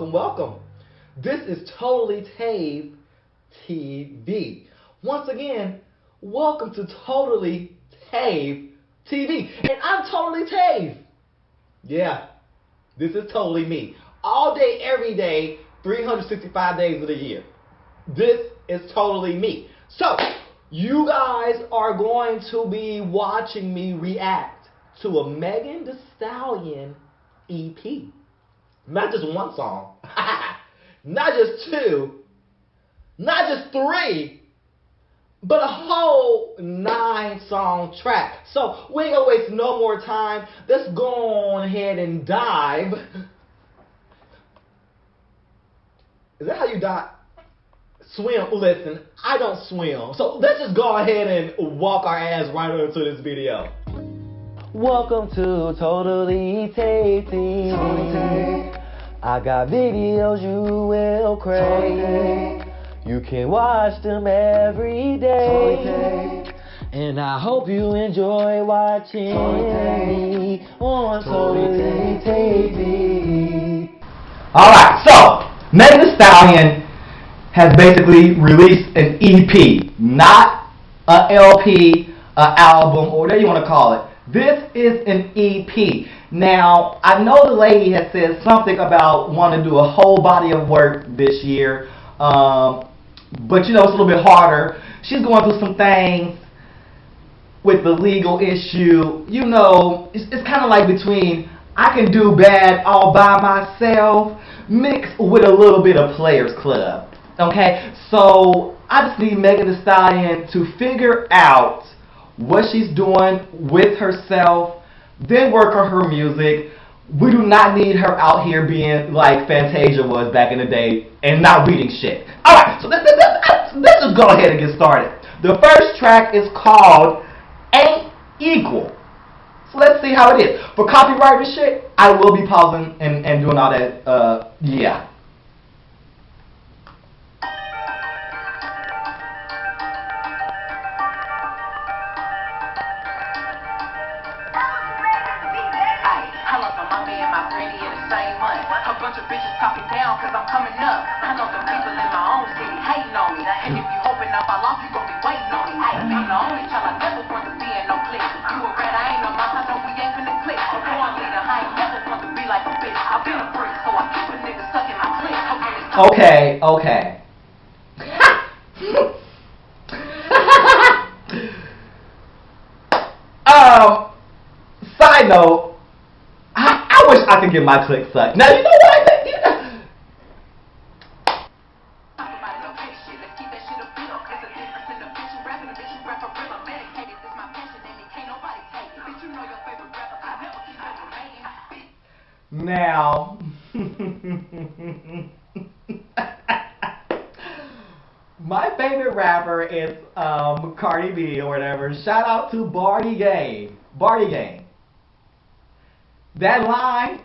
welcome, welcome. This is TotallyTaveTV. Once again, welcome to TotallyTaveTV. And I'm Totally Tave. Yeah, this is totally me. All day, every day, 365 days of the year. This is totally me. So, you guys are going to be watching me react to a Megan Thee Stallion EP. Not just one song, not just two, not just three, but a whole 9-song track. So we ain't gonna waste no more time. Let's go on ahead and dive. Is that how you dive? Swim? Listen, I don't swim. So let's just go ahead and walk our ass right into this video. Welcome to TotallyTaveTV. I got videos you will crave. You can watch them every day. And I hope you enjoy watching me on TotallyTaveTV. Alright, so Megan Thee Stallion has basically released an EP, not a LP, an album, or whatever you want to call it. This is an EP. Now, I know the lady has said something about wanting to do a whole body of work this year, but you know, it's a little bit harder. She's going through some things with the legal issue. You know, it's kind of like between I can do bad all by myself mixed with a little bit of Players Club. Okay, so I just need Megan Thee Stallion to figure out what she's doing with herself, then work on her music. We do not need her out here being like Fantasia was back in the day and not reading shit. Alright, so let's just go ahead and get started. The first track is called Ain't Equal. So let's see how it is. For copyright and shit, I will be pausing and doing all that, yeah. A bunch of bitches talking down cause I'm coming up. I know some people in my own city hating on me. And if you hoping I fall off, you gon' be waiting on me. Ay, I'm the only child I never want to be in no clique. You a rat, I ain't no mouse, I know we ain't finna click. A born leader, I ain't never want to be like a bitch. I've been a brick, so I keep a nigga stuck in my clique. Okay. Side note, I wish I could get my click sucked. Now, you know what I think? Now, my favorite rapper is Cardi B or whatever. Shout out to Barty Gang. That line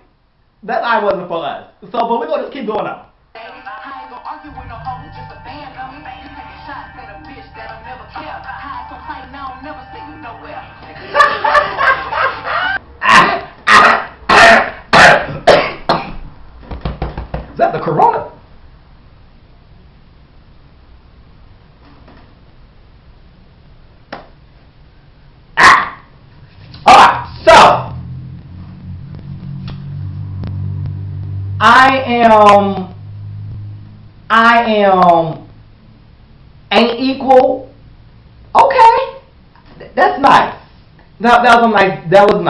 wasn't for us. So, but we're gonna just keep going up. I ain't gonna argue with no hoe who just abandoned me. You taking shots at a bitch that'll never care. High so tight now I'll never see you nowhere. Is that the corona? Alright, so I am ain't equal. Okay, that's nice. That was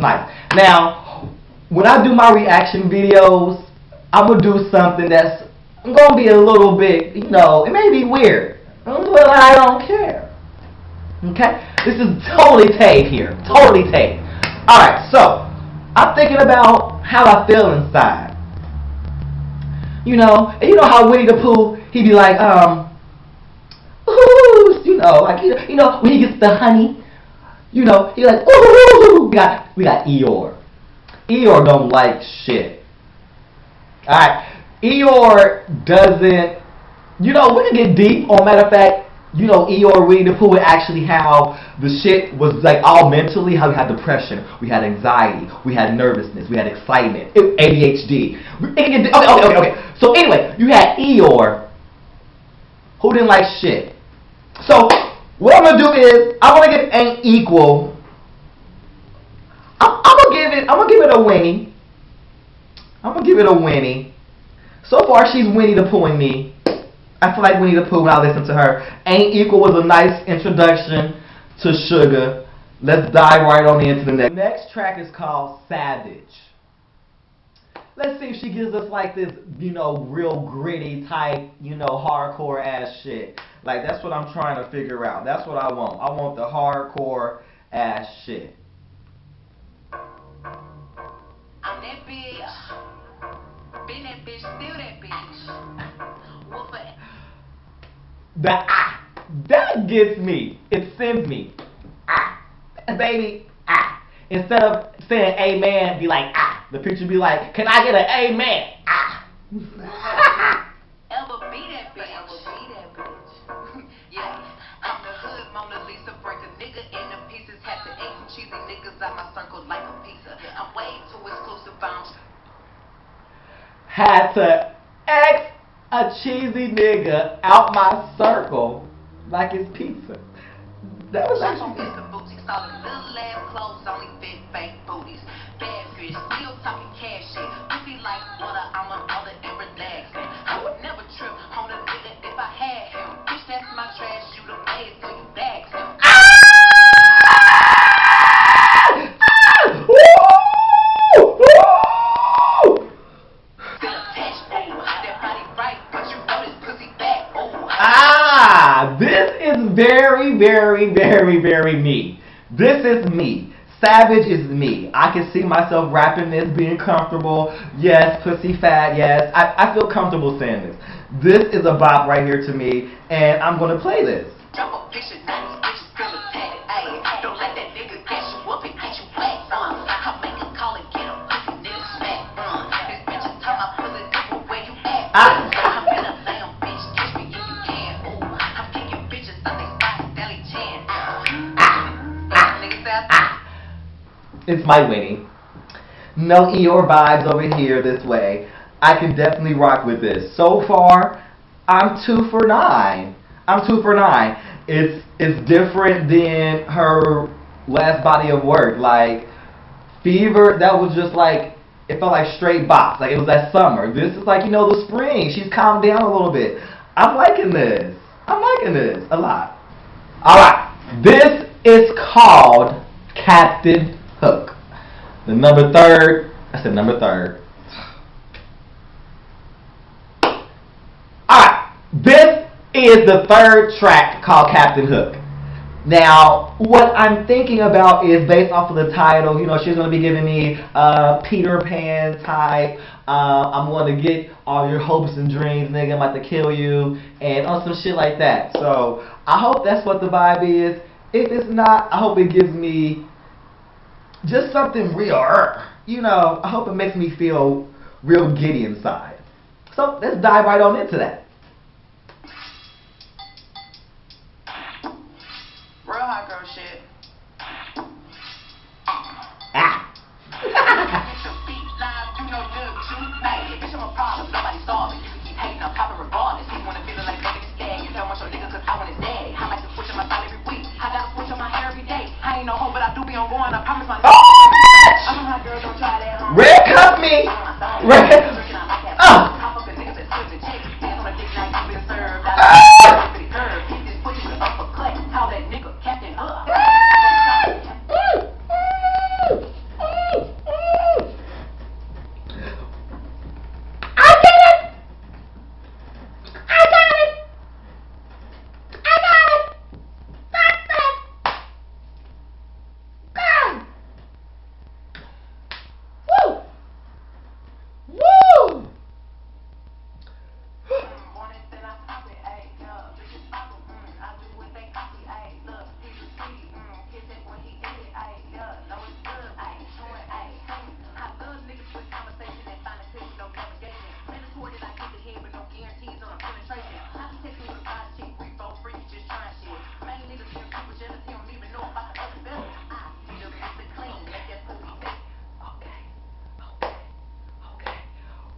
nice. Now, when I do my reaction videos, I'm gonna do something that's gonna be a little bit, you know, it may be weird, but I don't care. Okay, this is Totally Tave here. Totally Tave. All right, so I'm thinking about how I feel inside. You know, and you know how Winnie the Pooh, he be like, ooh, you know, like you know when he gets the honey, you know, he like, ooh, we got Eeyore. Eeyore don't like shit. Alright, Eeyore doesn't, you know, we can get deep. On matter of fact, you know, Eeyore, Winnie the Pooh, actually how the shit was like all mentally, how we had depression, we had anxiety, we had nervousness, we had excitement, ADHD. Okay. So anyway, you had Eeyore, who didn't like shit. So what I'm gonna do is I'm gonna give Ain't Equal. I'm gonna give it a Winnie. I'm gonna give it a Winnie. So far, she's Winnie the Pooh and me. I feel like Winnie the Pooh when I listen to her. Ain't Equal was a nice introduction to Suga. Let's dive right on into the next. The next track is called Savage. Let's see if she gives us like this, you know, real gritty type, you know, hardcore ass shit. Like, that's what I'm trying to figure out. That's what I want. I want the hardcore ass shit. I'm that bitch. Been that bitch, still that bitch. Wolf it. That gets me. It sends me. Baby, Instead of saying amen, be like, The picture be like, can I get an amen? Ever be that bitch. Ever be that bitch. Yeah, I'm the hood Mona Lisa. Break a nigga into pieces. Had to eat some cheesy niggas out my circle like a pizza. I'm way too exclusive. Had to X a cheesy nigga out my circle like it's pizza. That was actually all the little ass clothes only fit fake booties. Bad bitch, still talking cash shit. Pussy like water, I'm a mother and relaxing. I would never trip on a nigga if I had him. Bitch, that's my trash, you the pay, so you bags him. Still attached, ooh. That body right, but you know this pussy back, ooh. This is very, very, very, very me. This is me. Savage is me. I can see myself rapping this, being comfortable. Yes, pussy fat, yes. I feel comfortable saying this. This is a bop right here to me, and I'm going to play this. Drop a picture, now these bitches feel attacked. Ayy, don't let that nigga catch you up and get you whacked. I'll make a call and get a pussy nigga smack. This bitch is talking about pussy nigga, where you at? I'm in a lamb, bitch, catch me if you can. Ooh, I'm kicking bitches on they spot, Stallion. It's my Winnie. No Eeyore vibes over here this way. I can definitely rock with this. So far, I'm 2 for 9. I'm 2 for 9. It's different than her last body of work. Like Fever, that was just like, it felt like straight bops. Like it was that summer. This is like, you know, the spring. She's calmed down a little bit. I'm liking this. I'm liking this a lot. Alright. This is called Captain Hook. The number 3rd. I said number 3rd. Alright. This is the 3rd track called Captain Hook. Now, what I'm thinking about is based off of the title, you know, she's going to be giving me Peter Pan type, I'm going to get all your hopes and dreams, nigga, I'm about to kill you, and on some shit like that. So, I hope that's what the vibe is. If it's not, I hope it gives me just something real, you know, I hope it makes me feel real giddy inside. So, let's dive right on into that. Real hot girl shit. Get your feet live, you know look too bad. Bitch, I'm a problem, nobody solve it. You can keep hating, I'm popping regardless. He wanna feel like Megan Thee Stallion. You don't want your nigga cause I want his daddy. I like to switch on my style every week. I gotta switch on my hair every day. I ain't no hoe, but I do be on going. I promise my I'm a hot girl, don't try that. Red cup me. Red.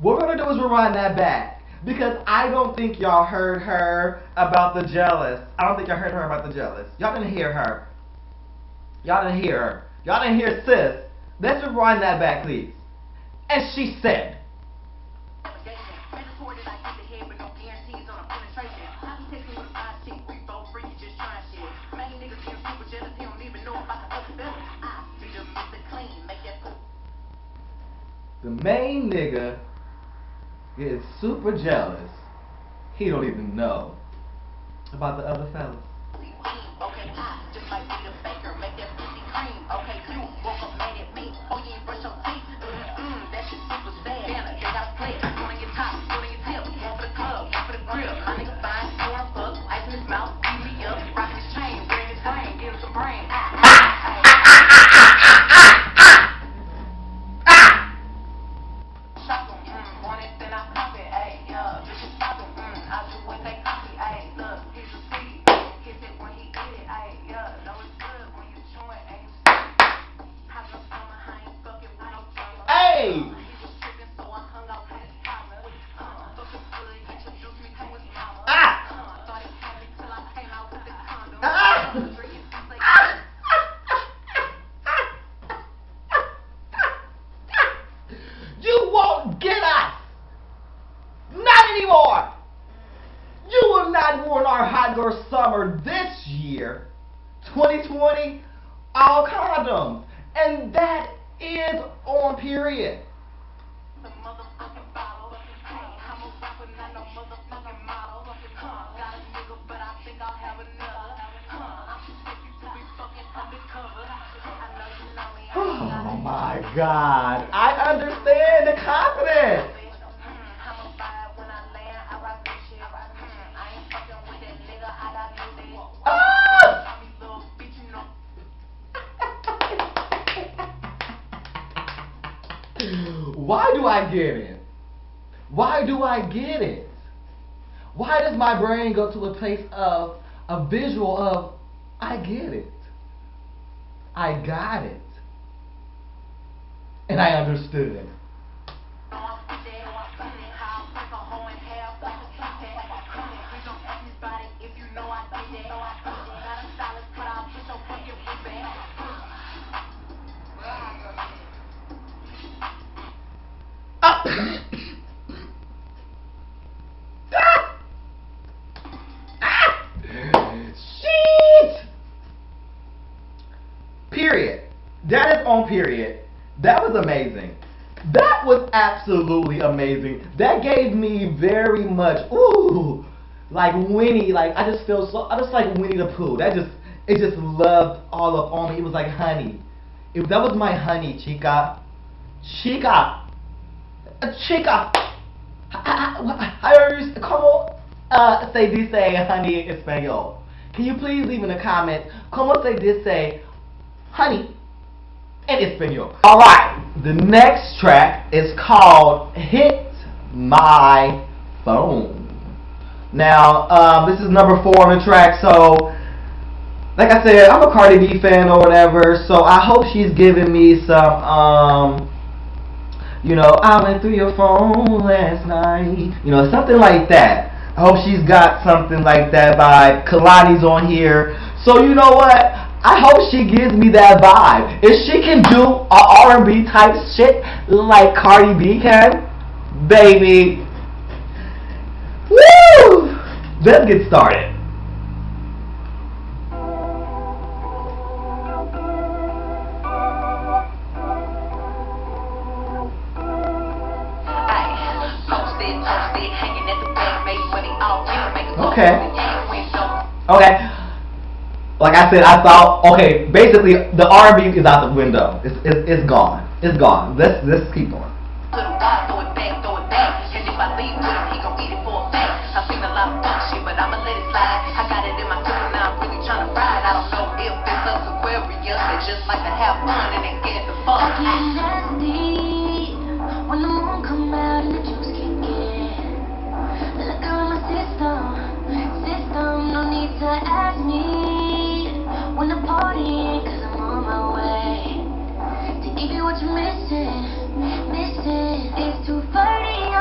What we're gonna do is rewind that back. Because I don't think y'all heard her about the jealous. I don't think y'all heard her about the jealous. Y'all didn't hear her. Y'all didn't hear her. Y'all didn't hear sis. Let's rewind that back, please. And she said, the main nigga is super jealous. He don't even know about the other fellas. Okay, just like be a faker, make that pussy cream. Okay, you woke up mad at me. Oh, you ain't brush your teeth. That shit super sad. They gotta play. One on your top, one on your tip. One for the club, one for the grill. My nigga fine, pouring fuck, ice in his mouth, beat me up, rockin' his chain, wearing his brain, get him some brain. Shock him, want it, then I pop it. Ayy, yeah, bitches pop him, I do what they copy. Ayy, look, here's a seed. Kiss it when he eat it. Ayy, yeah, know it's good when you chew it. Ayy, have no summer, I ain't fucking with no drama. Hey! He was tripping, so I hung out with his partner. Fucking good, introduced me to his mama. Thought he had me till I came out with the condom. Drinking since they You won't get us! Not anymore! You will not ruin our hot girl summer this year. 2020, all condoms. And that is on period. the motherfucking bottle. I'm a rapper, not no motherfucking model. Got a nigga, but I think I'll have another. I'm too sexy to be fucking undercover. I know you know me. Oh my God. I understand the confidence. I'ma buy it when I land. I rock this shit. I ain't fucking with that nigga. I got music. Ah! I be little bitch, you know. Why do I get it? Why do I get it? Why does my brain go to a place of a visual of I get it? I got it. And I understood it. Shit! Period. That is on period. That was amazing. That was absolutely amazing. That gave me very much, ooh, like Winnie, like I just feel so, I just like Winnie the Pooh. It just loved all up on me. It was like honey. That was my honey, chica. Chica. Chica. ¿Cómo se dice honey en español? Can you please leave in the comments, ¿cómo se dice honey in español? Alright, the next track is called Hit My Phone. Now, this is number 4 on the track, so like I said, I'm a Cardi B fan or whatever, so I hope she's giving me some, you know, I went through your phone last night, you know, something like that. I hope she's got something like that vibe. Kalani's on here, so you know what? I hope she gives me that vibe. If she can do a R&B type shit like Cardi B can, baby, woo! Let's get started. Okay. Like I said, I thought, okay, basically the R&B is out the window. It's gone. It's gone. Let's keep going. Just like to have fun and then get the fuck. When the moon come out and the juice kick in, look around my system, no need to ask me when the party, cause I'm on my way to give you what you're missing. It's 2:30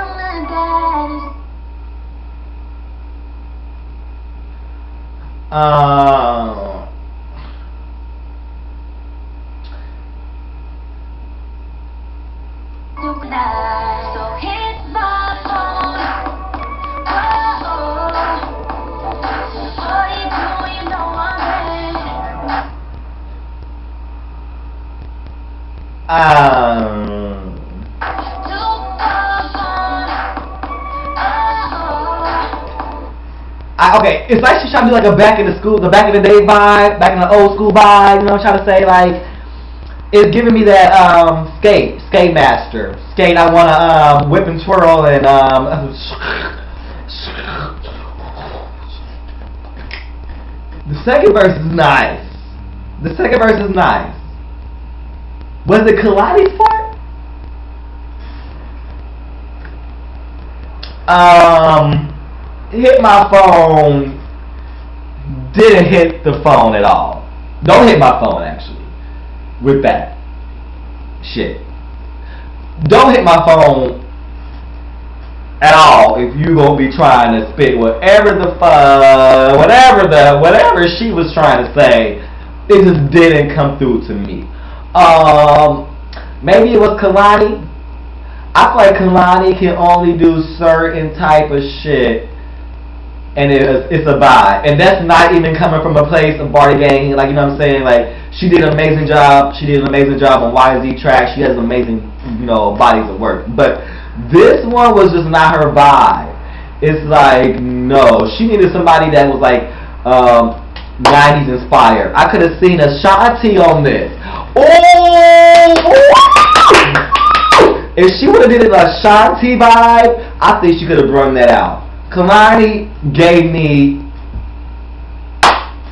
Okay, it's like she's trying to do like a back in the back in the day vibe, back in the old school vibe, you know what I'm trying to say? Like, it's giving me that skate master. Skate, I wanna whip and twirl and the second verse is nice. The second verse is nice. Was it Kalani's part? Hit my phone. Didn't hit the phone at all. Don't hit my phone actually. With that shit. Don't hit my phone at all if you gonna be trying to spit whatever she was trying to say. It just didn't come through to me. Maybe it was Kalani. I feel like Kalani can only do certain type of shit, and it's a vibe. And that's not even coming from a place of Barty Gang. Like, you know what I'm saying? Like, she did an amazing job. She did an amazing job on YZ track. She has amazing, bodies of work. But this one was just not her vibe. It's like, no. She needed somebody that was like 90s inspired. I could have seen Ashanti on this. Oh! If she would have did an Ashanti vibe, I think she could have brung that out. Kalani gave me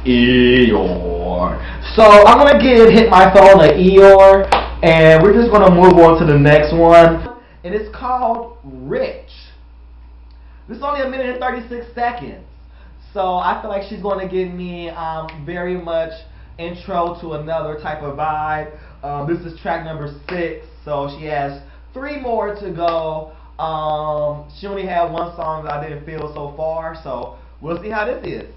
Eeyore. So I'm going to hit my phone an Eeyore, and we're just going to move on to the next one. And it's called Rich. This is only 1 minute and 36 seconds. So I feel like she's going to give me very much intro to another type of vibe. This is track number 6, so she has 3 more to go. She only had 1 song that I didn't feel so far, so we'll see how this is.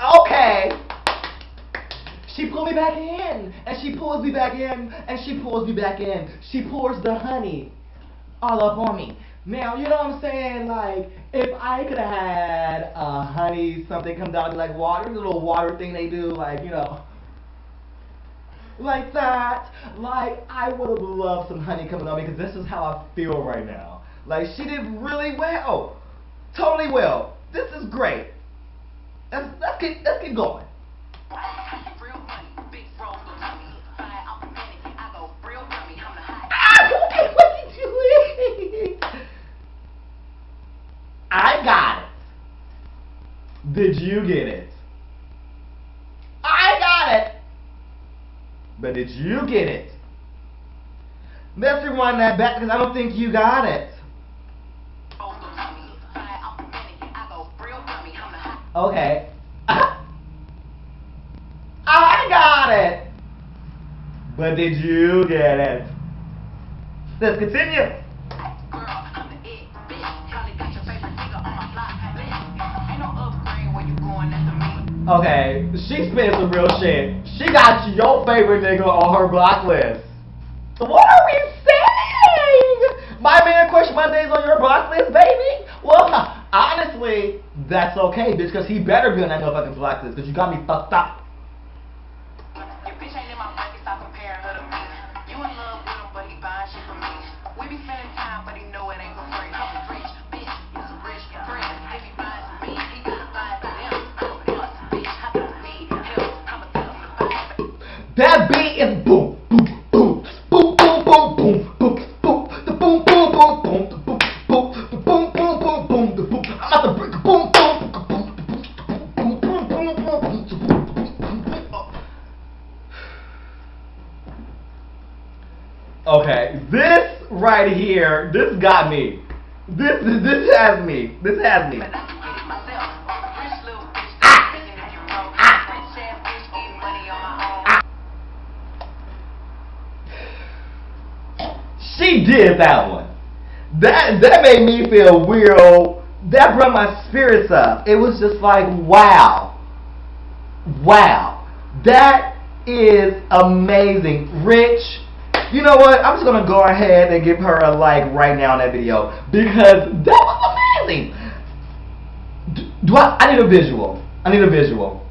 Okay. She pulled me back in, and she pulls me back in, and she pulls me back in. She pours the honey all up on me. Now, you know what I'm saying? Like, if I could have had a honey something come down like water, the little water thing they do, like, like that. Like, I would have loved some honey coming on me, because this is how I feel right now. Like, she did really well. Totally well. This is great. Let's keep going. I got it. Did you get it? I got it. But did you get it? Let's rewind that back because I don't think you got it. Okay. I got it. But did you get it? Let's continue. Okay, she spit some real shit. She got your favorite nigga on her block list. What are we saying? My man Question Monday's on your block list, baby? Well, honestly, that's okay, bitch, because he better be on that motherfucking block list, because you got me fucked up. Your bitch ain't in my bracket, stop comparing her to me. You in love with him, but he buying shit for me. That beat is boom, boom, boom, boom, boom, boom, boom, boom, boom, the boom, boom, boom, boom, the boom, boom, the boom, boom, boom, boom, the boom. I'm about to break the boom, boom, boom, boom, boom, boom, boom, boom. Okay, this right here, this got me. This has me. This has me. She did that one. That made me feel real. That brought my spirits up. It was just like, wow. Wow. That is amazing. Rich. You know what? I'm just going to go ahead and give her a like right now on that video. Because that was amazing. I need a visual. I need a visual.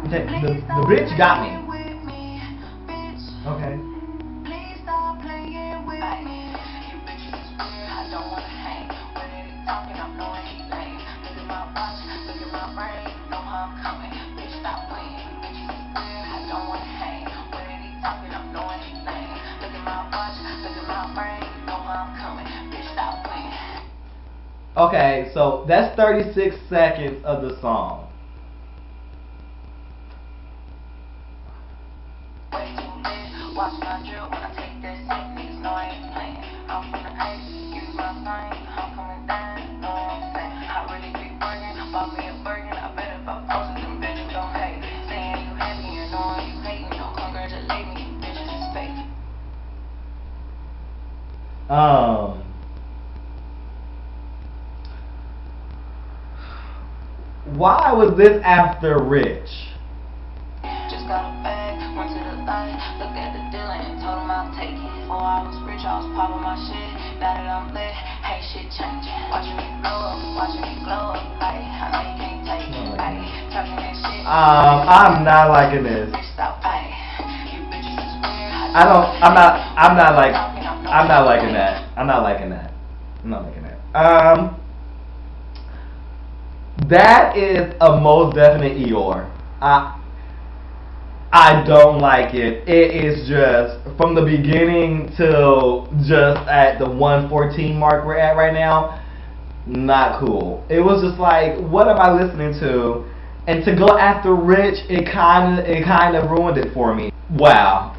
Okay, the bitch got me. Okay. Okay, so that's 36 seconds of the song. Watch my drill when I take that sick, niggas know I ain't playing. I'm from the ice, use my sign, I'm coming down, know what I'm saying. I really be working, bought me a burger, I bet if I post it, them bitches don't hate. Saying you happy, you know you hate me, don't congratulate me, you bitches is fake. Why was this after Rich? Just got a bag, went to the line, looked at the deal and told him I'll take it. Before I was rich, I was popping my shit. Now that I'm lit, ain't shit changing. Watching me blow up, watching me glow up. Ay, I know you can't take it. Ay, talking that shit. I'm not liking this. Stop, ay, you bitches is weird. I'm not liking that. I'm not liking that. I'm not liking that. That is a most definite Eeyore. I don't like it. It is just from the beginning till just at the 114 mark we're at right now. Not cool. It was just like, what am I listening to? And to go after Rich, it kind of ruined it for me. Wow.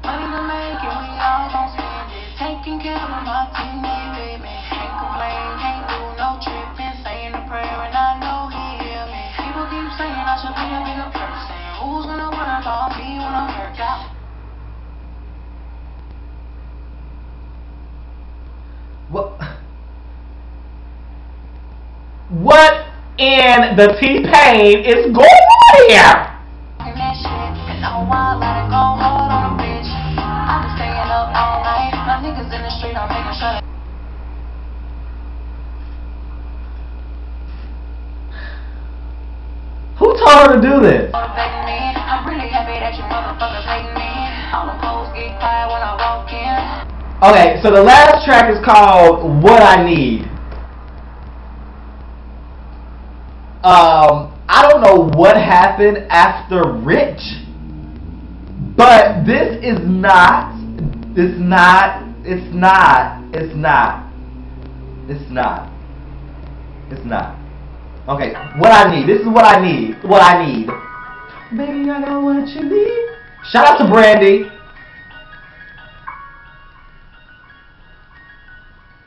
Money to make it, we all gon' spend it. Taking care of my team, with me. Can't complain, can't do no tripping. Saying a prayer and I know he hear me. People keep saying I should be a bigger person. Who's gonna work on me when I'm hurt out? What in the T-Pain is going on here? And that shit, and no while let it go hard on a bitch. I been staying up all night. My niggas in the street, I'm making sure. Who told her to do this? I'm really happy that you motherfuckers hate me. All the hoes get quiet when I walk in. Okay, so the last track is called What I Need. I don't know what happened after Rich, but this is not. Okay, what I need. This is what I need. What I need. Baby, I got what you need. Shout out to Brandy.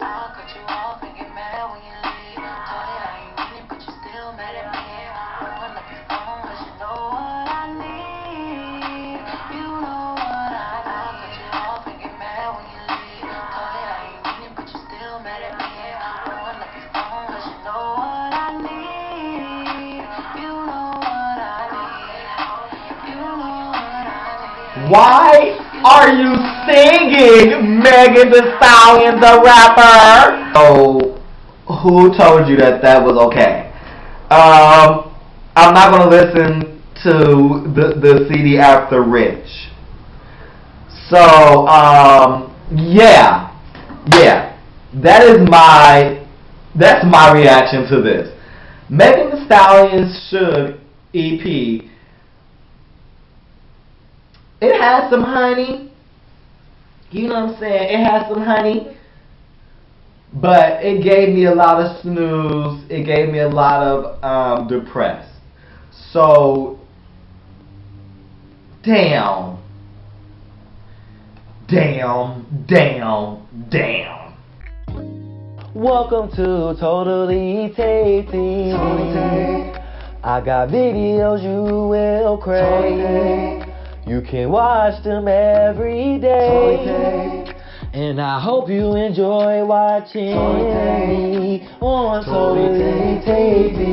I'll cut you off and get mad when you leave. Told you I ain't need it, but you still mad at me. Run up your phone, 'cause you know what I need. You know what I need. I'll cut you off and get mad when you leave. Told you I ain't need it, but you still mad at me. Run up your phone, 'cause you know what I need. You know what I need. You know what I need. Why are you singing, Megan Thee Stallion, the rapper? Oh, who told you that that was okay? I'm not gonna listen to the CD after Rich. So, yeah, that is my That's my reaction to this. Megan Thee Stallion's Suga EP. It has some honey. You know what I'm saying? It has some honey. But it gave me a lot of snooze. It gave me a lot of depressed. So, damn. Welcome to TotallyTaveTV. I got videos you will crave. You can watch them every day. And I hope you enjoy watching me on TotallyTaveTV.